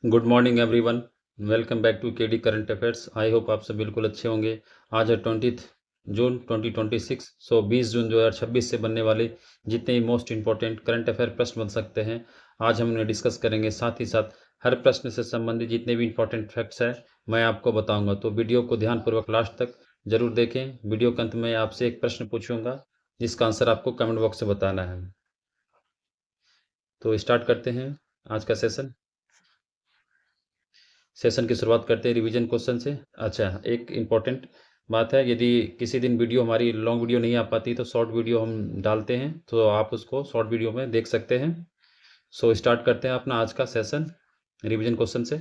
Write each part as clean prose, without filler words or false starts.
Good morning everyone. Welcome back to KD current affairs. I hope आप सब बिल्कुल अच्छे होंगे। आज है 20 जून 2026। 20 जून 2026 से बनने वाले जितने ही मोस्ट इंपॉर्टेंट करंट अफेयर प्रश्न बन सकते हैं आज हम उन्हें डिस्कस करेंगे। साथ ही साथ हर प्रश्न से संबंधित जितने भी इंपॉर्टेंट फैक्ट्स हैं मैं आपको बताऊंगा, तो वीडियो को ध्यानपूर्वक लास्ट तक जरूर देखें। वीडियो के अंत में आपसे एक प्रश्न पूछूंगा जिसका आंसर आपको कमेंट बॉक्स में बताना है। तो स्टार्ट करते हैं आज का सेशन की शुरुआत करते हैं रिवीजन क्वेश्चन से। अच्छा, एक इम्पॉर्टेंट बात है, यदि किसी दिन वीडियो हमारी लॉन्ग वीडियो नहीं आ पाती तो शॉर्ट वीडियो हम डालते हैं, तो आप उसको शॉर्ट वीडियो में देख सकते हैं। स्टार्ट करते हैं अपना आज का सेशन रिवीजन क्वेश्चन से।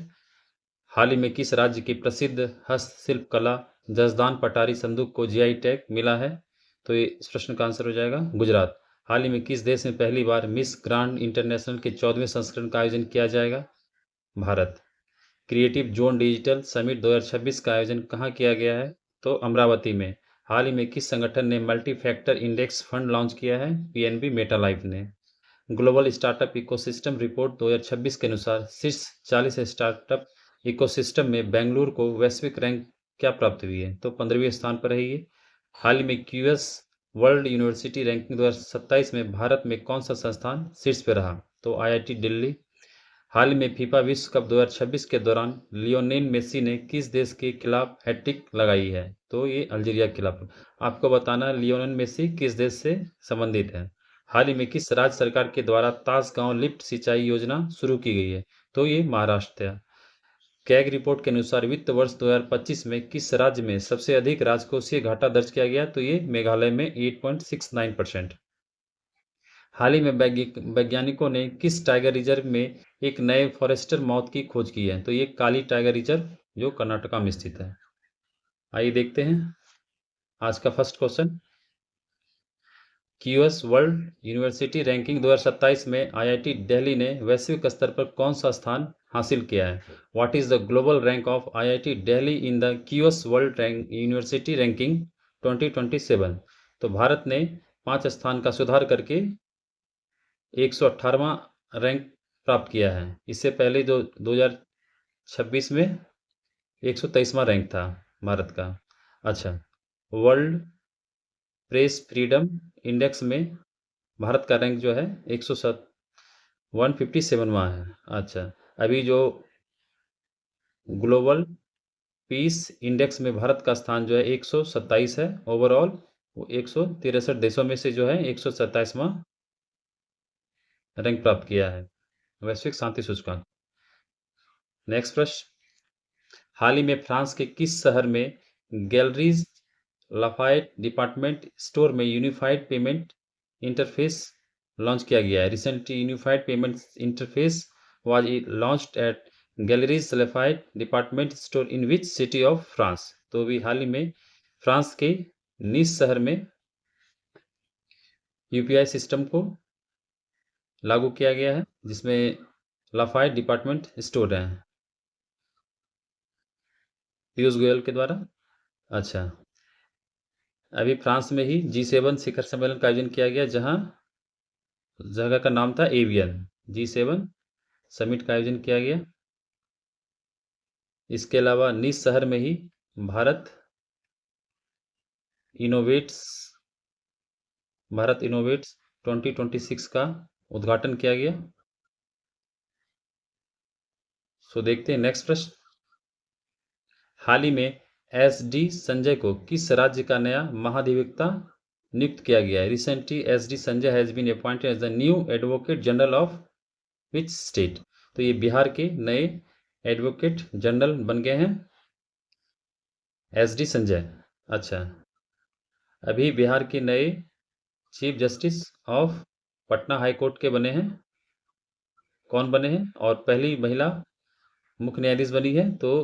हाल ही में किस राज्य की प्रसिद्ध हस्तशिल्प कला जसदान पटारी संदूक को जीआई टैग मिला है? तो ये इस प्रश्न का आंसर हो जाएगा गुजरात। हाल ही में किस देश में पहली बार मिस ग्रांड इंटरनेशनल के 14वें संस्करण का आयोजन किया जाएगा? Bharat. Creative zone digital summit 2026 का आयोजन कहाँ किया गया है? तो अमरावती में। हाल ही में किस संगठन ने multi factor index fund launch किया है? पीएनबी मेटालाइफ ने। ग्लोबल स्टार्टअप इकोसिस्टम रिपोर्ट 2026 के अनुसार शीर्ष 40 स्टार्टअप इकोसिस्टम में बेंगलुरु को वैश्विक रैंक क्या प्राप्त हुई है? तो 15वें स्थान पर है ये। हाल ही में क्यूएस वर्ल्ड यूनिवर्सिटी रैंकिंग 2027 में भारत में कौन सा संस्थान शीर्ष पर रहा? तो आईआईटी दिल्ली। हाल ही में फीफा विश्व कप 2026 के दौरान लियोनेल मेसी ने किस देश के खिलाफ हैट्रिक लगाई है? तो ये अल्जीरिया के खिलाफ। आपको बताना है लियोनेल मेसी किस देश से संबंधित है। हाल ही में किस राज्य सरकार के द्वारा तास गांव लिफ्ट सिंचाई योजना शुरू की गई है? तो ये महाराष्ट्र है। कैग रिपोर्ट के अनुसार वित्त वर्ष 2025 में किस राज्य में सबसे अधिक राजकोषीय घाटा दर्ज किया गया? तो ये मेघालय में 8.69%। हाल ही में वैज्ञानिकों ने किस टाइगर रिजर्व में एक नए फॉरेस्टर माउथ की खोज की है? तो ये काली टाइगर रिजर्व जो कर्नाटका में स्थित है। आइए देखते हैं आज का first question. QS world university ranking 2027 में आईआईटी दिल्ली ने वैश्विक स्तर पर कौन सा स्थान हासिल किया है? What is the global rank of IIT Delhi in the QS world university ranking 2027? तो भारत ने 5 स्थान का सुधार करके 118वां रैंक प्राप्त किया है। इससे पहले जो 2026 में 123वां रैंक था भारत का। अच्छा, वर्ल्ड प्रेस फ्रीडम इंडेक्स में भारत का रैंक जो है 157वां है। अच्छा, अभी जो ग्लोबल पीस इंडेक्स में भारत का स्थान जो है 127 है। ओवरऑल वो 163 देशों में से जो है 127वां रैंक प्राप्त किया है वैश्विक शांति सूचकांक। नेक्स्ट प्रश्न। हाल ही में फ्रांस के किस शहर में गैलरीज लाफायट डिपार्टमेंट स्टोर में यूनिफाइड पेमेंट इंटरफेस लॉन्च किया गया है? Recently unified payment interface was launched at Galeries Lafayette department store in which city of France? तो भी हाल ही में फ्रांस के नीस शहर में यूपीआई सिस्टम को लागू किया गया है जिसमें लाफायट डिपार्टमेंट स्टोर है पीयूष गोयल के द्वारा। अच्छा, अभी फ्रांस में ही G7 शिखर सम्मेलन का आयोजन किया गया जहां जगह का नाम था एवियन। G7 समिट का आयोजन किया गया। इसके अलावा निस शहर में ही भारत इनोवेट्स 2026 का उद्घाटन किया गया। देखते हैं नेक्स्ट प्रश्न। हाल ही में SD संजय को किस राज्य का नया महाधिवक्ता नियुक्त किया गया है? Recently SD Sanjay has been appointed as the new advocate general of which state? तो ये बिहार के नए एडवोकेट जनरल बन गए हैं SD संजय। अच्छा, अभी बिहार के नए chief justice of Patna high court के बने हैं। कौन बने हैं? और पहली महिला मुख्य न्यायाधीश बनी है तो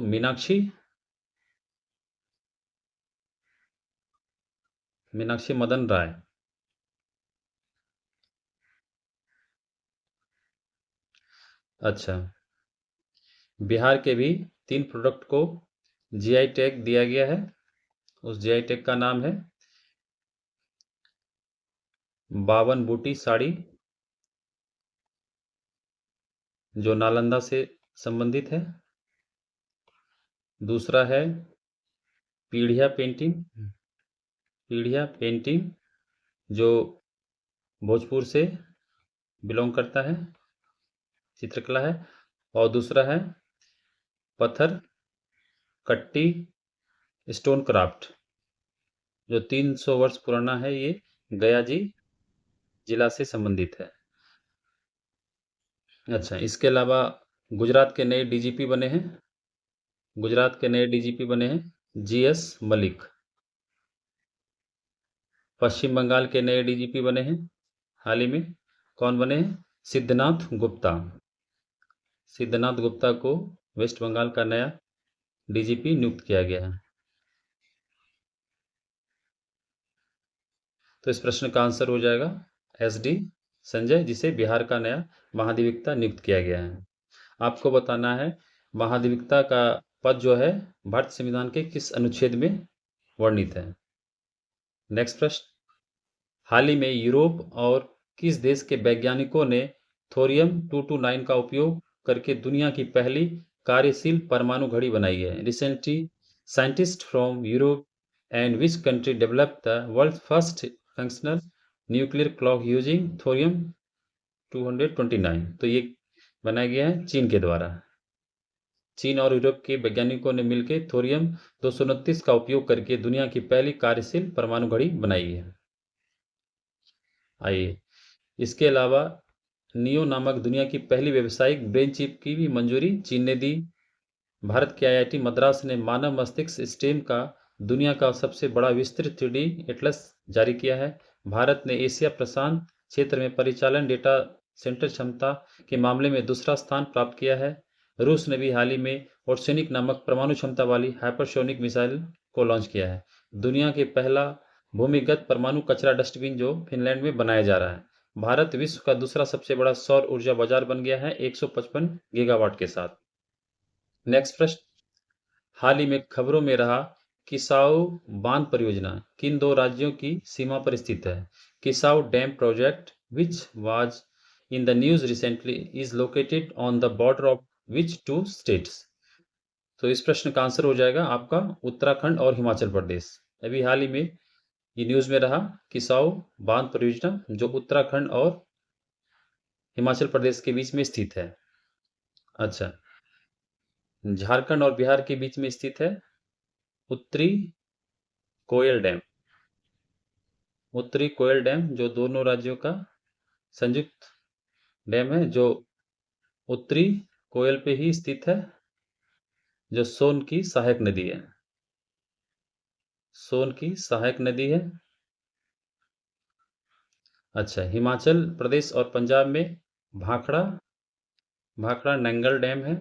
मीनाक्षी मदन राय। अच्छा, बिहार के भी 3 प्रोडक्ट को जीआई टैग दिया गया है। उस जीआई टैग का नाम है बावन बूटी साड़ी जो नालंदा से संबंधित है। दूसरा है पीढ़िया पेंटिंग, पीढ़िया पेंटिंग जो भोजपुर से बिलोंग करता है, चित्रकला है। और दूसरा है पत्थर कट्टी स्टोन क्राफ्ट जो 300 वर्ष पुराना है, ये गया जी जिला से संबंधित है। अच्छा, इसके अलावा गुजरात के नए डीजीपी बने हैं, गुजरात के नए डीजीपी बने हैं जीएस मलिक। पश्चिम बंगाल के नए डीजीपी बने हैं हाल ही में, कौन बने हैं? सिद्धनाथ गुप्ता। सिद्धनाथ गुप्ता को वेस्ट बंगाल का नया डीजीपी नियुक्त किया गया है। तो इस प्रश्न का आंसर हो जाएगा एसडी संजय, जिसे बिहार का नया महाधिवक्ता नियुक्त किया गया है। आपको बताना है महाधिवक्ता का पद जो है भारत संविधान के किस अनुच्छेद में वर्णित है। नेक्स्ट प्रश्न, हाल ही में यूरोप और किस देश के वैज्ञानिकों ने थोरियम 229 का उपयोग करके दुनिया की पहली कार्यशील परमाणु घड़ी बनाई है? Recently scientist from Europe and which country develop the world first functional nuclear clock using thorium 229? तो ये बनाया गया है चीन के द्वारा। चीन और यूरोप के वैज्ञानिकों ने मिलकर थोरियम 229 का उपयोग करके दुनिया की पहली कार्यशील परमाणु घड़ी बनाई है। आइए, इसके अलावा नियो नामक दुनिया की पहली व्यावसायिक ब्रेन चिप की भी मंजूरी चीन ने दी। भारत के आईआईटी मद्रास ने मानव मस्तिष्क स्टेम का दुनिया का सबसे बड़ा विस्तृत 3D एटलस जारी किया है। भारत ने एशिया प्रशांत क्षेत्र में परिचालन डेटा सेंटर क्षमता के मामले में दूसरा स्थान प्राप्त किया है। रूस ने भी हाल ही में ओर्सेनिक नामक परमाणु क्षमता वाली हाइपरसोनिक मिसाइल को लॉन्च किया है। दुनिया के पहला भूमिगत परमाणु कचरा डस्टबिन जो फिनलैंड में बनाया जा रहा है। भारत विश्व का दूसरा सबसे बड़ा सौर ऊर्जा बाजार बन गया है 155 गीगावाट के साथ। नेक्स्ट प्रश्न, हाल ही में खबरों में रहा किसाऊ बांध परियोजना किन दो राज्यों की सीमा पर स्थित है? Kishau dam project which was in the news recently is located on the border of which two states? तो इस प्रश्न का आंसर हो जाएगा आपका उत्तराखंड और हिमाचल प्रदेश। अभी हाल ही में ये न्यूज में रहा किसाऊ बांध परियोजना जो उत्तराखंड और हिमाचल प्रदेश के बीच में स्थित है। अच्छा, झारखंड और बिहार के बीच में स्थित है उत्तरी कोयल डैम। उत्तरी कोयल डैम जो दोनों राज्यों का संयुक्त डैम है, जो उत्तरी कोयल पे ही स्थित है, जो सोन की सहायक नदी है। सोन की सहायक नदी है। अच्छा, हिमाचल प्रदेश और पंजाब में भाखड़ा भाखड़ा नंगल डैम है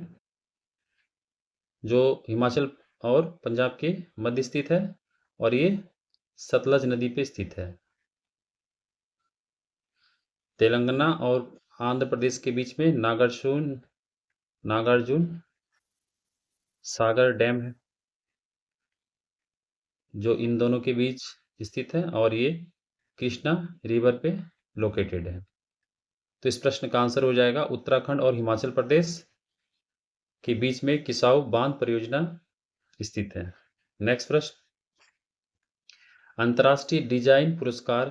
जो हिमाचल और पंजाब के मध्य स्थित है और ये सतलज नदी पे स्थित है। तेलंगाना और आंध्र प्रदेश के बीच में नागार्जुन सागर डैम है जो इन दोनों के बीच स्थित है और ये कृष्णा रिवर पे लोकेटेड है। तो इस प्रश्न का आंसर हो जाएगा उत्तराखंड और हिमाचल प्रदेश के बीच में किसाऊ बांध परियोजना स्थित है। नेक्स्ट प्रश्न, अंतर्राष्ट्रीय डिजाइन पुरस्कार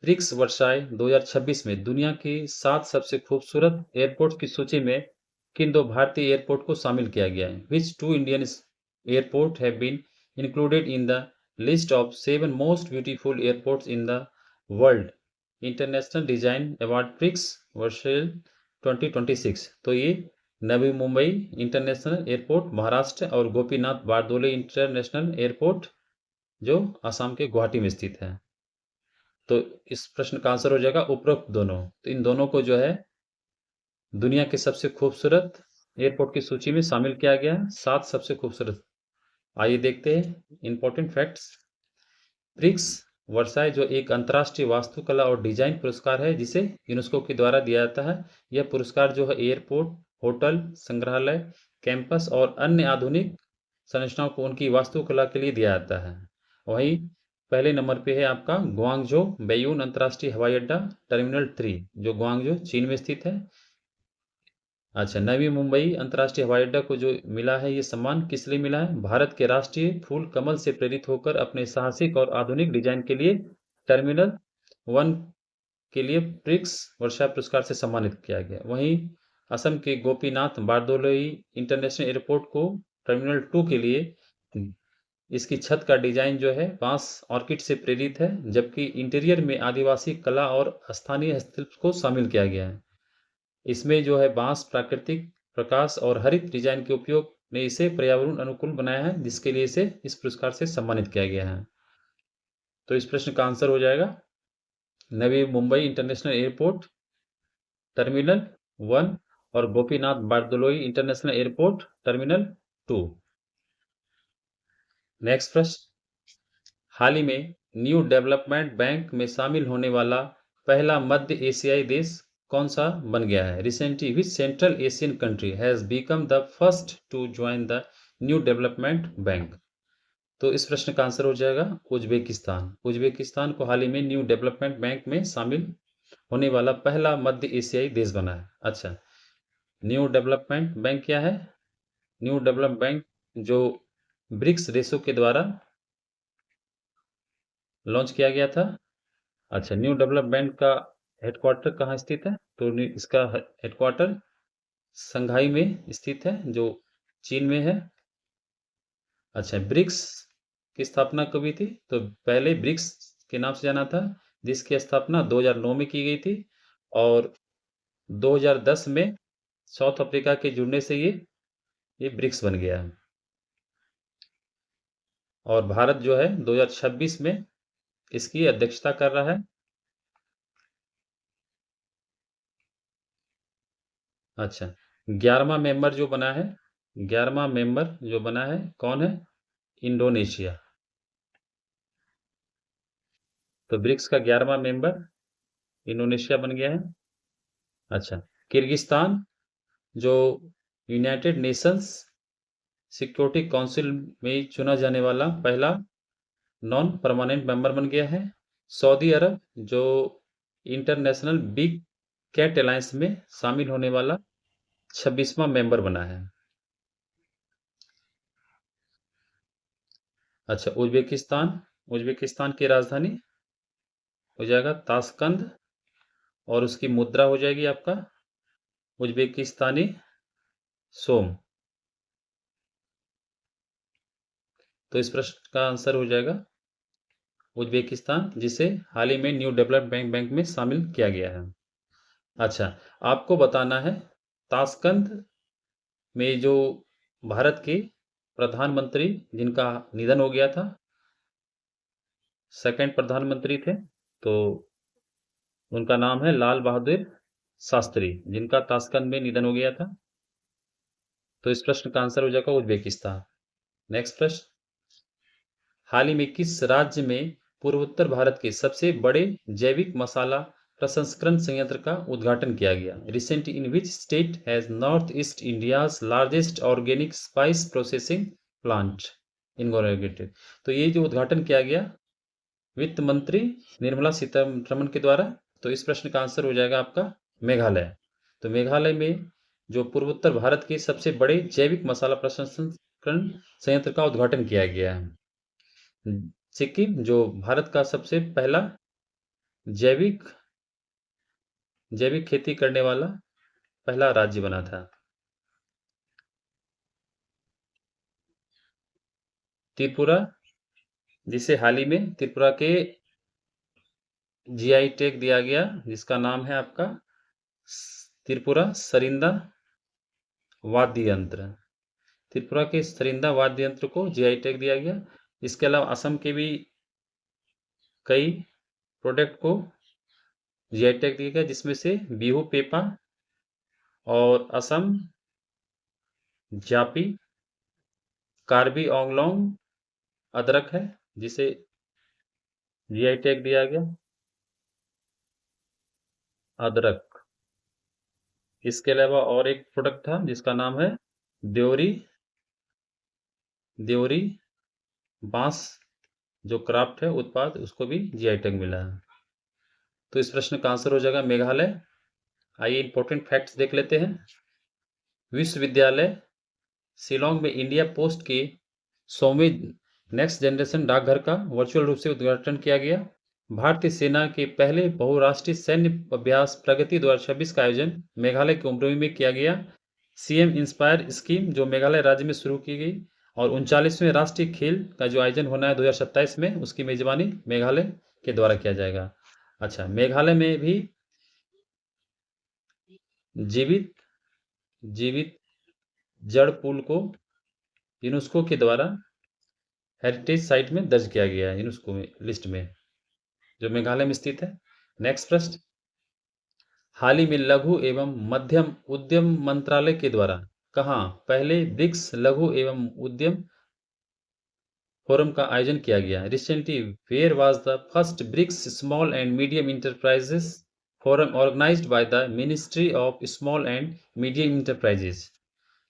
प्रिक्स वर्साई 2026 में दुनिया की 7 सबसे खूबसूरत एयरपोर्ट की सूची में किन दो भारतीय एयरपोर्ट को शामिल किया गया है? Which two Indian airport have been included in the list of 7 most beautiful airports in the world international design award prix Versailles 2026? तो ये नवी मुंबई इंटरनेशनल एयरपोर्ट महाराष्ट्र और गोपीनाथ बारदोली इंटरनेशनल एयरपोर्ट जो असम के गुवाहाटी में स्थित है। तो इस प्रश्न का आंसर हो जाएगा उपरोक्त दोनों। तो इन दोनों को जो है दुनिया के सबसे खूबसूरत एयरपोर्ट की सूची में शामिल किया गया है, 7 सबसे खूबसूरत। आइए देखते हैं इंपॉर्टेंट फैक्ट्स। प्रिक्स वर्साई जो एक अंतर्राष्ट्रीय वास्तुकला और डिजाइन पुरस्कार है जिसे यूनेस्को के द्वारा दिया जाता है। यह पुरस्कार जो है एयरपोर्ट, होटल, संग्रहालय, कैंपस और अन्य आधुनिक संरचनाओं को उनकी वास्तुकला के लिए दिया जाता है। वहीं पहले नंबर पे है आपका ग्वांगझो बेयून अंतर्राष्ट्रीय हवाई अड्डा टर्मिनल 3 जो ग्वांगझो चीन में स्थित है। अच्छा, नवी मुंबई अंतर्राष्ट्रीय हवाई अड्डा को जो मिला है ये सम्मान किस लिए मिला है? भारत के राष्ट्रीय फूल कमल से प्रेरित होकर अपने साहसिक और आधुनिक डिजाइन के लिए टर्मिनल 1 के लिए प्रिक्स वर्षा पुरस्कार से सम्मानित किया गया। वहीं असम के गोपीनाथ बारदोलोई इंटरनेशनल एयरपोर्ट को टर्मिनल 2 के लिए इसकी छत का डिजाइन जो है बांस ऑर्किड से प्रेरित है, जबकि इंटीरियर में आदिवासी कला और स्थानीय हस्तशिल्प को शामिल किया गया है। इसमें जो है बांस, प्राकृतिक प्रकाश और हरित डिजाइन के उपयोग ने इसे पर्यावरण अनुकूल बनाया है, जिसके लिए इसे इस पुरस्कार से सम्मानित किया गया है। तो इस प्रश्न का आंसर हो जाएगा नवी मुंबई इंटरनेशनल एयरपोर्ट टर्मिनल 1 और Gopinath Bordoloi international airport terminal 2। Next प्रश्न, हाल ही में न्यू डेवलपमेंट बैंक में शामिल होने वाला पहला मध्य एशियाई देश कौन सा बन गया है? Recently which central Asian country has become the first to join the new development bank? तो इस प्रश्न का आंसर हो जाएगा उज्बेकिस्तान। उज्बेकिस्तान को हाल ही में न्यू डेवलपमेंट बैंक में शामिल होने वाला पहला मध्य एशियाई देश बना है। अच्छा, न्यू डेवलपमेंट बैंक क्या है? न्यू डेवलपमेंट बैंक जो ब्रिक्स देशों के द्वारा लॉन्च किया गया था। अच्छा, न्यू डेवलपमेंट का हेडक्वार्टर कहाँ स्थित है? तो इसका हेडक्वार्टर संघाई में स्थित है, जो चीन में है। अच्छा, ब्रिक्स की स्थापना कब हुई थी? तो पहले ब्रिक्स के नाम से जाना था, जिसकी स्थापना 2009 में की गई थी और 2010 में साउथ अफ्रीका के जुड़ने से ये ब्रिक्स बन गया है। और भारत जो है 2026 में इसकी अध्यक्षता कर रहा है। अच्छा, 11वां मेंबर जो बना है, 11वां मेंबर जो बना है कौन है? इंडोनेशिया। तो ब्रिक्स का 11वां मेंबर इंडोनेशिया बन गया है। अच्छा, किर्गिस्तान जो यूनाइटेड नेशंस सिक्योरिटी काउंसिल में चुना जाने वाला पहला नॉन परमानेंट मेंबर बन गया है। सऊदी अरब जो इंटरनेशनल बिग कैट अलायंस में शामिल होने वाला 26वां मेंबर बना है। अच्छा, उज्बेकिस्तान की राजधानी हो जाएगा ताशकंद और उसकी मुद्रा हो जाएगी आपका उज्बेकिस्तानी सोम। तो इस प्रश्न का आंसर हो जाएगा उज्बेकिस्तान, जिसे हाल ही में न्यू डेवलपमेंट बैंक में शामिल किया गया है। अच्छा, आपको बताना है ताशकंद में जो भारत के प्रधानमंत्री जिनका निधन हो गया था, सेकंड प्रधानमंत्री थे, तो उनका नाम है लाल बहादुर शास्त्री, जिनका ताशकंद में निधन हो गया था। तो इस प्रश्न का आंसर हो जाएगा उज्बेकिस्तान। नेक्स्ट प्रश्न, हाल ही में किस राज्य में पूर्वोत्तर भारत के सबसे बड़े जैविक मसाला प्रसंस्करण संयंत्र का उद्घाटन किया गया? Recent in which state has north east India's largest organic spice processing plant inaugurated? तो ये जो उद्घाटन किया गया वित्त मंत्री निर्मला सीतारमण के द्वारा। तो इस प्रश्न का आंसर हो जाएगा आपका मेघालय। तो मेघालय में जो पूर्वोत्तर भारत के सबसे बड़े जैविक मसाला प्रसंस्करण संयंत्र का उद्घाटन किया गया है। सिक्किम जो भारत का सबसे पहला जैविक जैविक खेती करने वाला पहला राज्य बना था। त्रिपुरा, जिसे हाल ही में त्रिपुरा के जीआई टैग दिया गया, जिसका नाम है आपका त्रिपुरा सरिंदा वाद्य यंत्र। त्रिपुरा के सरिंदा वाद्य यंत्र को जीआई टैग दिया गया। इसके अलावा असम के भी कई प्रोडक्ट को जीआई टैग दिया गया, जिसमें से बिहू पेपा और असम जापी कार्बी ओंगलोंग अदरक है, जिसे जीआई टैग दिया गया अदरक। इसके अलावा और एक प्रोडक्ट था जिसका नाम है देवरी देवरी बांस, जो क्राफ्ट है उत्पाद, उसको भी जीआई टैग मिला है। तो इस प्रश्न का आंसर हो जाएगा मेघालय। आइए इंपॉर्टेंट फैक्ट्स देख लेते हैं। विश्वविद्यालय शिलांग में इंडिया पोस्ट के 100वें नेक्स्ट जनरेशन डाकघर का वर्चुअल रूप से उद्घाटन किया गया। भारतीय सेना के पहले बहुराष्ट्रीय सैन्य अभ्यास प्रगति 2026 का आयोजन मेघालय के उमरोई में किया गया। सीएम इंस्पायर स्कीम जो मेघालय राज्य में शुरू की गई और 39वें राष्ट्रीय खेल का जो आयोजन होना है 2027 में, उसकी मेजबानी मेघालय के द्वारा किया जाएगा। अच्छा, मेघालय में भी जीवित जीवित जड़ पुल को यूनेस्को के द्वारा हेरिटेज साइट में दर्ज किया गया है, यूनेस्को में लिस्ट में, जो मेघालय में स्थित है। नेक्स्ट प्रश्न, हाल ही में लघु एवं मध्यम उद्यम मंत्रालय के द्वारा कहाँ पहले ब्रिक्स लघु एवं उद्यम फोरम का आयोजन किया गया? Recently where was the first BRICS small and medium enterprises forum organized by the ministry of small and medium enterprises?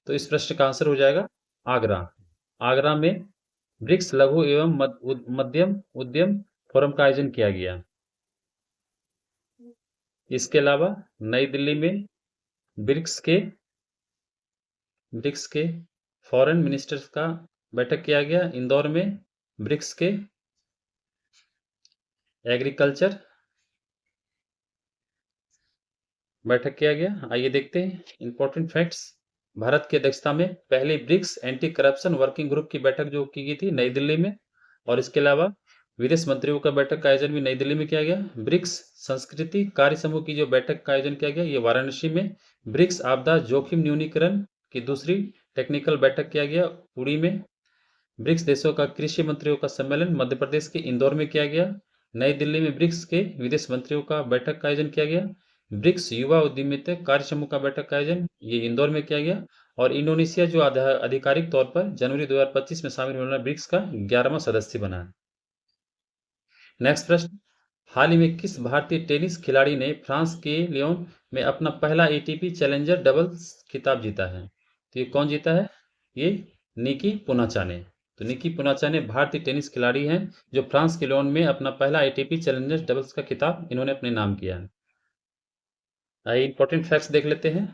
तो इस प्रश्न का आंसर हो जाएगा आगरा। आगरा में ब्रिक्स लघु एवं मध्यम उद्यम फोरम का आयोजन किया गया। इसके अलावा नई दिल्ली में ब्रिक्स के फॉरेन मिनिस्टर्स का बैठक किया गया। इंदौर में ब्रिक्स के एग्रीकल्चर बैठक किया गया। आइए देखते हैं इंपॉर्टेंट फैक्ट्स। भारत की अध्यक्षता में पहली BRICS anti corruption working group की बैठक जो की गई थी नई दिल्ली में, और इसके अलावा विदेश मंत्रियों का बैठक का आयोजन भी नई दिल्ली में किया गया। ब्रिक्स संस्कृति कार्य समूह की जो बैठक का आयोजन किया गया ये वाराणसी में। ब्रिक्स आपदा जोखिम न्यूनीकरण की दूसरी टेक्निकल बैठक किया गया पुरी में। ब्रिक्स देशों का कृषि मंत्रियों का सम्मेलन मध्य प्रदेश के इंदौर में किया गया। नई दिल्ली में ब्रिक्स के विदेश मंत्रियों का बैठक का आयोजन किया गया। ब्रिक्स युवा उद्यमिता कार्य समूह का बैठक का आयोजन ये इंदौर में किया गया। और इंडोनेशिया जो आधिकारिक तौर पर जनवरी 2025 में शामिल होने वाला ब्रिक्स का 11वां सदस्य बना है। नेक्स्ट प्रश्न, हाल ही में किस भारतीय टेनिस खिलाड़ी ने फ्रांस के लियोन में अपना पहला एटीपी चैलेंजर डबल्स खिताब जीता है? तो ये कौन जीता है? ये निकी पूनाचा ने। तो निकी पूनाचा ने भारतीय टेनिस खिलाड़ी हैं जो फ्रांस के लियोन में अपना पहला एटीपी चैलेंजर डबल्स का खिताब इन्होंने अपने नाम किया है। आइए इंपॉर्टेंट फैक्ट्स देख लेते हैं।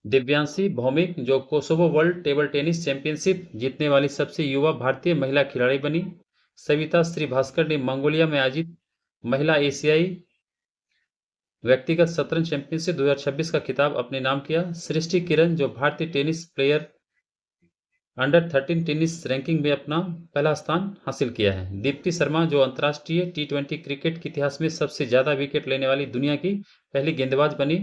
दिव्यांशी भौमिक जो Kosovo world table tennis championship जीतने वाली सबसे युवा भारतीय महिला खिलाड़ी बनी। सविता श्रीभास्कर ने मंगोलिया में आयोजित महिला एशियाई व्यक्तिगत शतरंज चैंपियनशिप 2026 का खिताब अपने नाम किया। सृष्टि किरण जो भारतीय tennis player under 13 tennis ranking में अपना पहला स्थान हासिल किया है। दीप्ति शर्मा जो अंतर्राष्ट्रीय T20 क्रिकेट के इतिहास में सबसे ज्यादा विकेट लेने वाली दुनिया की पहली गेंदबाज बनी।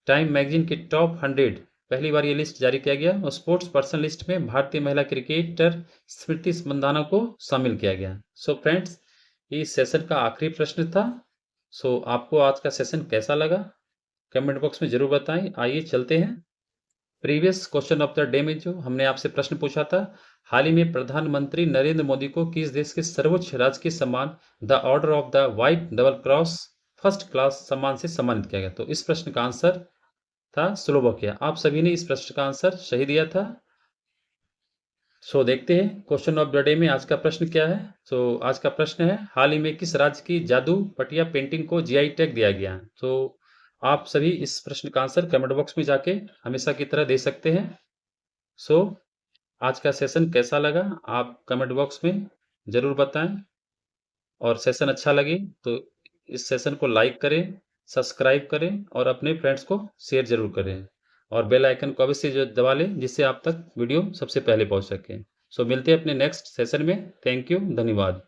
टाइम मैगजीन की टॉप 100 पहली बार ये लिस्ट जारी किया गया और स्पोर्ट्स पर्सन लिस्ट में भारतीय महिला क्रिकेटर स्मृति मंदाना को शामिल किया गया। सो फ्रेंड्स, इस सेशन का आखिरी प्रश्न था। सो आपको आज का सेशन कैसा लगा कमेंट बॉक्स में जरूर बताएं। आइए चलते हैं previous question of the day में। जो हमने आपसे प्रश्न पूछा था, हाल ही में प्रधानमंत्री नरेंद्र मोदी को किस देश के सर्वोच्च राजकीय सम्मान the order of the white double cross first class सम्मान से सम्मानित किया गया? तो इस प्रश्न का आंसर था स्लोवाकिया। आप सभी ने इस प्रश्न का आंसर सही दिया था। सो देखते हैं क्वेश्चन ऑफ द डे में आज का प्रश्न क्या है। सो आज का प्रश्न है, हाल ही में किस राज्य की जादू पटिया पेंटिंग को जीआई टैग दिया गया? तो आप सभी इस प्रश्न का आंसर कमेंट बॉक्स में जाके हमेशा की तरह दे सकते हैं। सो आज का सेशन कैसा लगा आप कमेंट बॉक्स में जरूर बताएं, और सेशन अच्छा लगे तो इस सेशन को लाइक करें, सब्सक्राइब करें और अपने फ्रेंड्स को शेयर जरूर करें, और बेल आइकन को अवश्य जो दबा लें जिससे आप तक वीडियो सबसे पहले पहुंच सके। सो मिलते हैं अपने नेक्स्ट सेशन में। थैंक यू, धन्यवाद।